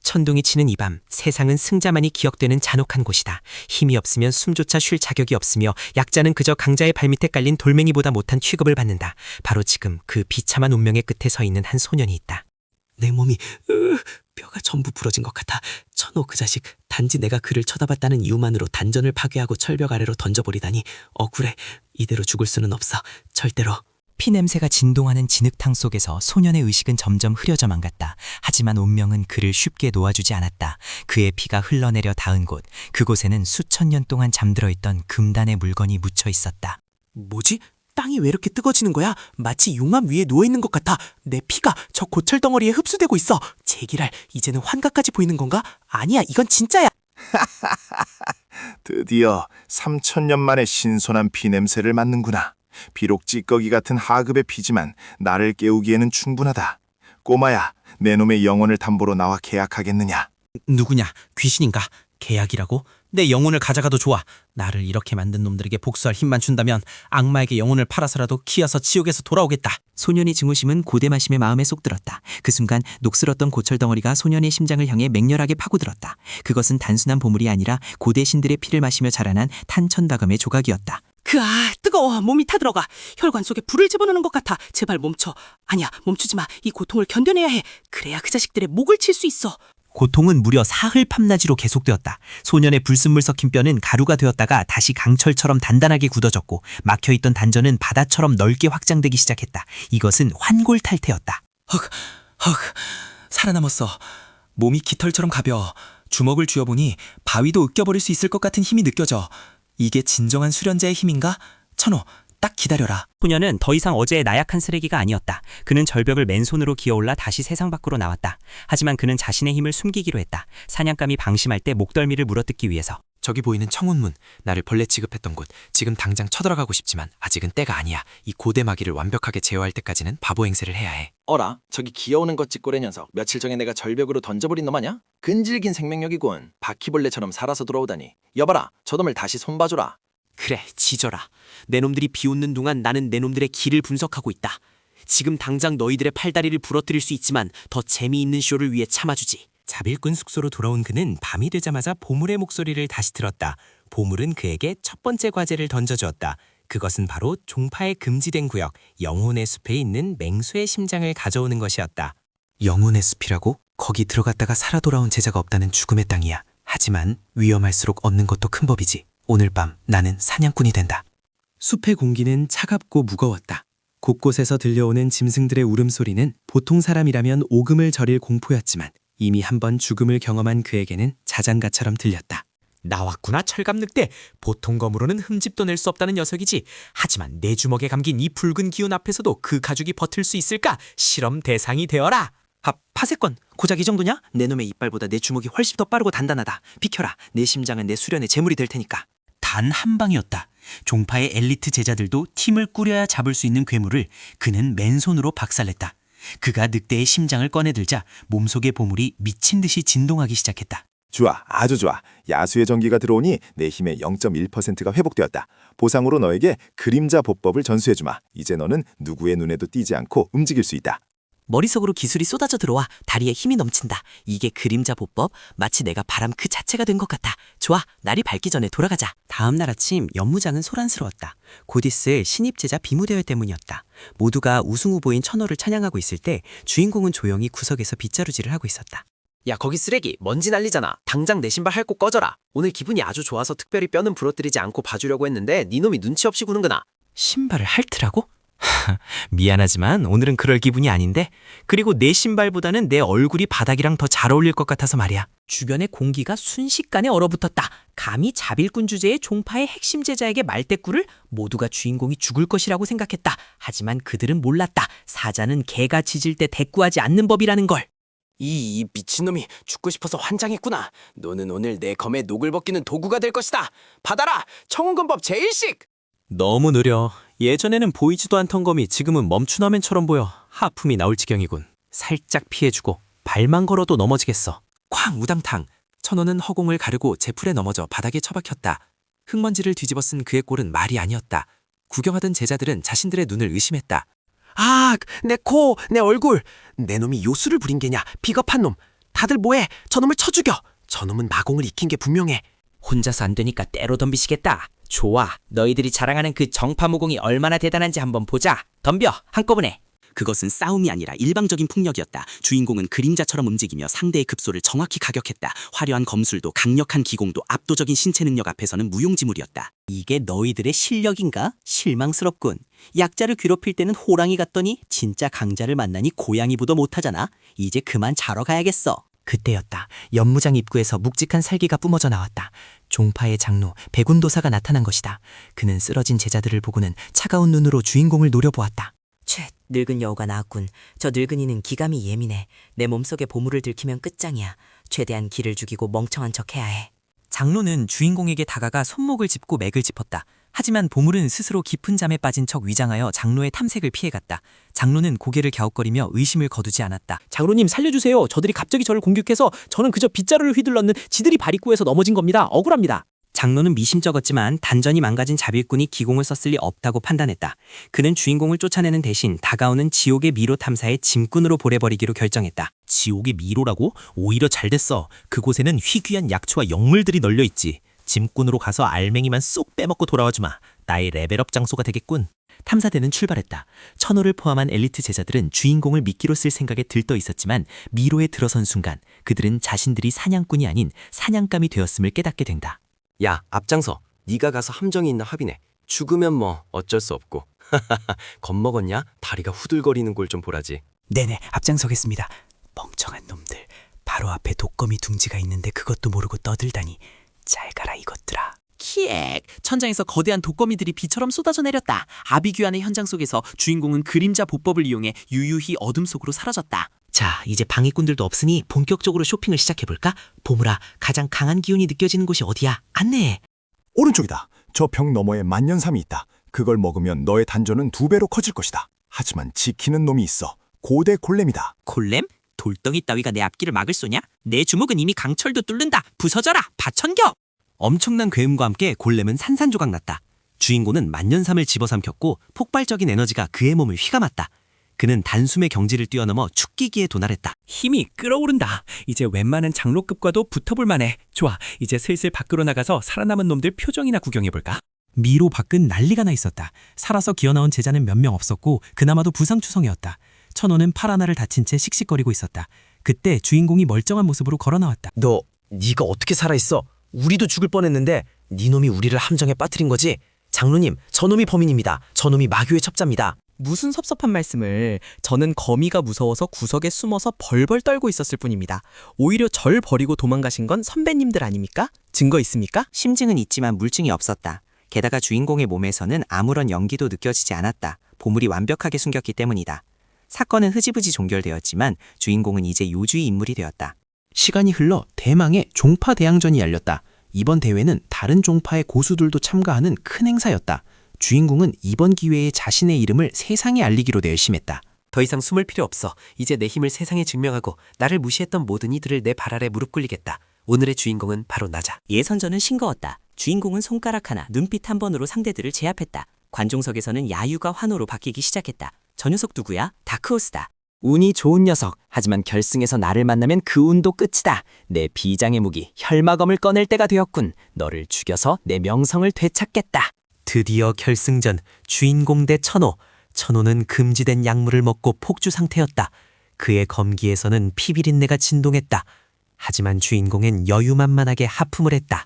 천둥이 치는 이 밤, 세상은 승자만이 기억되는 잔혹한 곳이다. 힘이 없으면 숨조차 쉴 자격이 없으며 약자는 그저 강자의 발밑에 깔린 돌멩이보다 못한 취급을 받는다. 바로 지금 그 비참한 운명의 끝에 서 있는 한 소년이 있다. 내 몸이 뼈가 전부 부러진 것 같아. 천호 그 자식, 단지 내가 그를 쳐다봤다는 이유만으로 단전을 파괴하고 철벽 아래로 던져버리다니 억울해. 이대로 죽을 수는 없어. 절대로. 피냄새가 진동하는 진흙탕 속에서 소년의 의식은 점점 흐려져만 갔다. 하지만 운명은 그를 쉽게 놓아주지 않았다. 그의 피가 흘러내려 닿은 곳, 그곳에는 수천 년 동안 잠들어 있던 금단의 물건이 묻혀 있었다. 뭐지? 땅이 왜 이렇게 뜨거지는 거야? 마치 용암 위에 누워있는 것 같아. 내 피가 저 고철 덩어리에 흡수되고 있어. 제기랄, 이제는 환각까지 보이는 건가? 아니야, 이건 진짜야. 드디어 3000년 만에 신선한 피냄새를 맡는구나. 비록 찌꺼기 같은 하급의 피지만 나를 깨우기에는 충분하다. 꼬마야, 내 놈의 영혼을 담보로 나와 계약하겠느냐? 누구냐? 귀신인가? 계약이라고? 내 영혼을 가져가도 좋아. 나를 이렇게 만든 놈들에게 복수할 힘만 준다면 악마에게 영혼을 팔아서라도 키워서 지옥에서 돌아오겠다. 소년의 증오심은 고대마심의 마음에 쏙 들었다. 그 순간 녹슬었던 고철 덩어리가 소년의 심장을 향해 맹렬하게 파고들었다. 그것은 단순한 보물이 아니라 고대 신들의 피를 마시며 자라난 탄천다금의 조각이었다. 뜨거워. 몸이 타들어가. 혈관 속에 불을 집어넣는 것 같아. 제발 멈춰. 아니야, 멈추지 마. 이 고통을 견뎌내야 해. 그래야 그 자식들의 목을 칠 수 있어. 고통은 무려 사흘 밤낮이로 계속되었다. 소년의 불순물 섞인 뼈는 가루가 되었다가 다시 강철처럼 단단하게 굳어졌고 막혀있던 단전은 바다처럼 넓게 확장되기 시작했다. 이것은 환골탈태였다. 살아남았어. 몸이 깃털처럼 가벼워. 주먹을 쥐어보니 바위도 으껴버릴 수 있을 것 같은 힘이 느껴져. 이게 진정한 수련자의 힘인가? 천호, 딱 기다려라. 소년은 더 이상 어제의 나약한 쓰레기가 아니었다. 그는 절벽을 맨손으로 기어올라 다시 세상 밖으로 나왔다. 하지만 그는 자신의 힘을 숨기기로 했다. 사냥감이 방심할 때 목덜미를 물어뜯기 위해서. 저기 보이는 청운문, 나를 벌레 취급했던 곳. 지금 당장 쳐들어가고 싶지만 아직은 때가 아니야. 이 고대 마기를 완벽하게 제어할 때까지는 바보 행세를 해야 해. 어라, 저기 기어오는 것짓꼬레 녀석. 며칠 전에 내가 절벽으로 던져버린 놈 아냐? 끈질긴 생명력이군. 바퀴벌레처럼 살아서 돌아오다니. 여봐라, 저 놈을 다시 손봐줘라. 그래, 지져라. 내 놈들이 비웃는 동안 나는 내 놈들의 기를 분석하고 있다. 지금 당장 너희들의 팔다리를 부러뜨릴 수 있지만 더 재미있는 쇼를 위해 참아주지. 자빌꾼 숙소로 돌아온 그는 밤이 되자마자 보물의 목소리를 다시 들었다. 보물은 그에게 첫 번째 과제를 던져주었다. 그것은 바로 종파의 금지된 구역, 영혼의 숲에 있는 맹수의 심장을 가져오는 것이었다. 영혼의 숲이라고? 거기 들어갔다가 살아 돌아온 제자가 없다는 죽음의 땅이야. 하지만 위험할수록 얻는 것도 큰 법이지. 오늘 밤 나는 사냥꾼이 된다. 숲의 공기는 차갑고 무거웠다. 곳곳에서 들려오는 짐승들의 울음소리는 보통 사람이라면 오금을 저릴 공포였지만 이미 한번 죽음을 경험한 그에게는 자장가처럼 들렸다. 나왔구나 철갑 늑대. 보통 검으로는 흠집도 낼 수 없다는 녀석이지. 하지만 내 주먹에 감긴 이 붉은 기운 앞에서도 그 가죽이 버틸 수 있을까? 실험 대상이 되어라. 파세권, 고작 이 정도냐? 내 놈의 이빨보다 내 주먹이 훨씬 더 빠르고 단단하다. 비켜라. 내 심장은 내 수련의 재물이 될 테니까. 단 한 방이었다. 종파의 엘리트 제자들도 팀을 꾸려야 잡을 수 있는 괴물을 그는 맨손으로 박살냈다. 그가 늑대의 심장을 꺼내들자 몸속의 보물이 미친 듯이 진동하기 시작했다. 좋아, 아주 좋아. 야수의 전기가 들어오니 내 힘의 0.1%가 회복되었다. 보상으로 너에게 그림자 보법을 전수해주마. 이제 너는 누구의 눈에도 띄지 않고 움직일 수 있다. 머릿속으로 기술이 쏟아져 들어와 다리에 힘이 넘친다. 이게 그림자 보법? 마치 내가 바람 그 자체가 된 것 같아. 좋아, 날이 밝기 전에 돌아가자. 다음 날 아침 연무장은 소란스러웠다. 곧 있을 신입 제자 비무대회 때문이었다. 모두가 우승 후보인 천호를 찬양하고 있을 때 주인공은 조용히 구석에서 빗자루질을 하고 있었다. 야, 거기 쓰레기, 먼지 날리잖아. 당장 내 신발 핥고 꺼져라. 오늘 기분이 아주 좋아서 특별히 뼈는 부러뜨리지 않고 봐주려고 했는데 네 놈이 눈치 없이 구는구나. 신발을 핥으라고? 미안하지만 오늘은 그럴 기분이 아닌데. 그리고 내 신발보다는 내 얼굴이 바닥이랑 더 잘 어울릴 것 같아서 말이야. 주변의 공기가 순식간에 얼어붙었다. 감히 자빌꾼 주제의 종파의 핵심 제자에게 말대꾸를? 모두가 주인공이 죽을 것이라고 생각했다. 하지만 그들은 몰랐다. 사자는 개가 짖을 때 대꾸하지 않는 법이라는 걸. 이 미친놈이 죽고 싶어서 환장했구나. 너는 오늘 내 검에 녹을 벗기는 도구가 될 것이다. 받아라, 청운검법 제1식! 너무 느려. 예전에는 보이지도 않던 검이 지금은 멈춘 화면처럼 보여. 하품이 나올 지경이군. 살짝 피해주고 발만 걸어도 넘어지겠어. 쾅 우당탕. 천호는 허공을 가르고 제풀에 넘어져 바닥에 처박혔다. 흙먼지를 뒤집어 쓴 그의 꼴은 말이 아니었다. 구경하던 제자들은 자신들의 눈을 의심했다. 아, 내 코, 내 얼굴. 내 놈이 요술을 부린 게냐? 비겁한 놈. 다들 뭐해? 저놈을 쳐 죽여. 저놈은 마공을 익힌 게 분명해. 혼자서 안 되니까 때로 덤비시겠다. 좋아. 너희들이 자랑하는 그 정파무공이 얼마나 대단한지 한번 보자. 덤벼. 한꺼번에. 그것은 싸움이 아니라 일방적인 폭력이었다. 주인공은 그림자처럼 움직이며 상대의 급소를 정확히 가격했다. 화려한 검술도 강력한 기공도 압도적인 신체 능력 앞에서는 무용지물이었다. 이게 너희들의 실력인가? 실망스럽군. 약자를 괴롭힐 때는 호랑이 같더니 진짜 강자를 만나니 고양이보다 못하잖아. 이제 그만 자러 가야겠어. 그때였다. 연무장 입구에서 묵직한 살기가 뿜어져 나왔다. 종파의 장로 백운도사가 나타난 것이다. 그는 쓰러진 제자들을 보고는 차가운 눈으로 주인공을 노려보았다. 쳇, 늙은 여우가 나왔군. 저 늙은이는 기감이 예민해. 내 몸속에 보물을 들키면 끝장이야. 최대한 기를 죽이고 멍청한 척해야 해. 장로는 주인공에게 다가가 손목을 짚고 맥을 짚었다. 하지만 보물은 스스로 깊은 잠에 빠진 척 위장하여 장로의 탐색을 피해갔다. 장로는 고개를 갸웃거리며 의심을 거두지 않았다. 장로님 살려주세요. 저들이 갑자기 저를 공격해서 저는 그저 빗자루를 휘둘렀는 지들이 발입구에서 넘어진 겁니다. 억울합니다. 장로는 미심쩍었지만 단전이 망가진 자빌꾼이 기공을 썼을 리 없다고 판단했다. 그는 주인공을 쫓아내는 대신 다가오는 지옥의 미로 탐사의 짐꾼으로 보내버리기로 결정했다. 지옥의 미로라고? 오히려 잘 됐어. 그곳에는 희귀한 약초와 영물들이 널려 있지. 짐꾼으로 가서 알맹이만 쏙 빼먹고 돌아와 주마. 나의 레벨업 장소가 되겠군. 탐사대는 출발했다. 천호를 포함한 엘리트 제자들은 주인공을 미끼로 쓸 생각에 들떠 있었지만 미로에 들어선 순간 그들은 자신들이 사냥꾼이 아닌 사냥감이 되었음을 깨닫게 된다. 야, 앞장서. 네가 가서 함정이 있나 확인해. 죽으면 뭐 어쩔 수 없고. 겁먹었냐? 다리가 후들거리는 꼴 좀 보라지. 네네, 앞장서겠습니다. 멍청한 놈들. 바로 앞에 독거미 둥지가 있는데 그것도 모르고 떠들다니. 잘 가라 이것들아. 키엑! 천장에서 거대한 독거미들이 비처럼 쏟아져 내렸다. 아비규환의 현장 속에서 주인공은 그림자 보법을 이용해 유유히 어둠 속으로 사라졌다. 자, 이제 방해꾼들도 없으니 본격적으로 쇼핑을 시작해볼까? 보물아, 가장 강한 기운이 느껴지는 곳이 어디야? 안내해. 오른쪽이다. 저 벽 너머에 만년삼이 있다. 그걸 먹으면 너의 단전은 2배로 커질 것이다. 하지만 지키는 놈이 있어. 고대 골렘이다. 골렘? 돌덩이 따위가 내 앞길을 막을 쏘냐? 내 주먹은 이미 강철도 뚫는다. 부서져라. 바천겨! 엄청난 괴음과 함께 골렘은 산산조각 났다. 주인공은 만년삼을 집어삼켰고 폭발적인 에너지가 그의 몸을 휘감았다. 그는 단숨에 경지를 뛰어넘어 축기기에 도달했다. 힘이 끓어오른다. 이제 웬만한 장로급과도 붙어볼 만해. 좋아, 이제 슬슬 밖으로 나가서 살아남은 놈들 표정이나 구경해볼까? 미로 밖은 난리가 나 있었다. 살아서 기어나온 제자는 몇 명 없었고 그나마도 부상투성이었다. 천호는 팔 하나를 다친 채 씩씩거리고 있었다. 그때 주인공이 멀쩡한 모습으로 걸어나왔다. 네가 어떻게 살아있어? 우리도 죽을 뻔했는데 네 놈이 우리를 함정에 빠뜨린 거지? 장로님, 저놈이 범인입니다. 저놈이 마교의 첩자입니다. 무슨 섭섭한 말씀을. 저는 거미가 무서워서 구석에 숨어서 벌벌 떨고 있었을 뿐입니다. 오히려 절 버리고 도망가신 건 선배님들 아닙니까? 증거 있습니까? 심증은 있지만 물증이 없었다. 게다가 주인공의 몸에서는 아무런 연기도 느껴지지 않았다. 보물이 완벽하게 숨겼기 때문이다. 사건은 흐지부지 종결되었지만 주인공은 이제 요주의 인물이 되었다. 시간이 흘러 대망의 종파 대항전이 열렸다. 이번 대회는 다른 종파의 고수들도 참가하는 큰 행사였다. 주인공은 이번 기회에 자신의 이름을 세상에 알리기로 결심했다. 더 이상 숨을 필요 없어. 이제 내 힘을 세상에 증명하고 나를 무시했던 모든 이들을 내 발 아래 무릎 꿇리겠다. 오늘의 주인공은 바로 나자. 예선전은 싱거웠다. 주인공은 손가락 하나, 눈빛 한 번으로 상대들을 제압했다. 관중석에서는 야유가 환호로 바뀌기 시작했다. 저 녀석 누구야? 다크호스다. 운이 좋은 녀석. 하지만 결승에서 나를 만나면 그 운도 끝이다. 내 비장의 무기 혈마검을 꺼낼 때가 되었군. 너를 죽여서 내 명성을 되찾겠다. 드디어 결승전 주인공 대 천호. 천호는 금지된 약물을 먹고 폭주 상태였다. 그의 검기에서는 피비린내가 진동했다. 하지만 주인공은 여유만만하게 하품을 했다.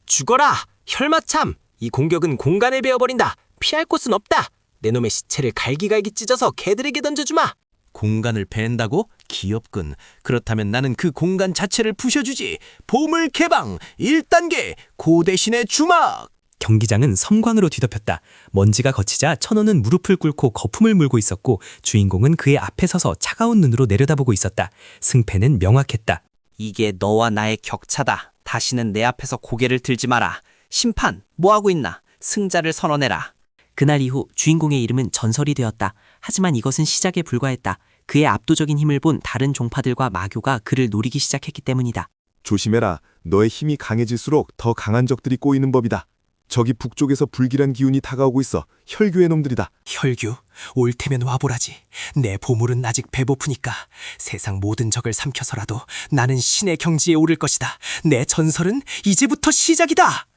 죽어라! 혈마참! 이 공격은 공간을 베어버린다. 피할 곳은 없다. 내 놈의 시체를 갈기갈기 찢어서 개들에게 던져주마. 공간을 벤다고? 귀엽군. 그렇다면 나는 그 공간 자체를 부셔주지. 보물 개방 1단계 고대신의 주막. 경기장은 섬광으로 뒤덮였다. 먼지가 거치자 천호는 무릎을 꿇고 거품을 물고 있었고 주인공은 그의 앞에 서서 차가운 눈으로 내려다보고 있었다. 승패는 명확했다. 이게 너와 나의 격차다. 다시는 내 앞에서 고개를 들지 마라. 심판, 뭐하고 있나? 승자를 선언해라. 그날 이후 주인공의 이름은 전설이 되었다. 하지만 이것은 시작에 불과했다. 그의 압도적인 힘을 본 다른 종파들과 마교가 그를 노리기 시작했기 때문이다. 조심해라. 너의 힘이 강해질수록 더 강한 적들이 꼬이는 법이다. 저기 북쪽에서 불길한 기운이 다가오고 있어. 혈교의 놈들이다. 혈규, 올 테면 와보라지. 내 보물은 아직 배고프니까 세상 모든 적을 삼켜서라도 나는 신의 경지에 오를 것이다. 내 전설은 이제부터 시작이다.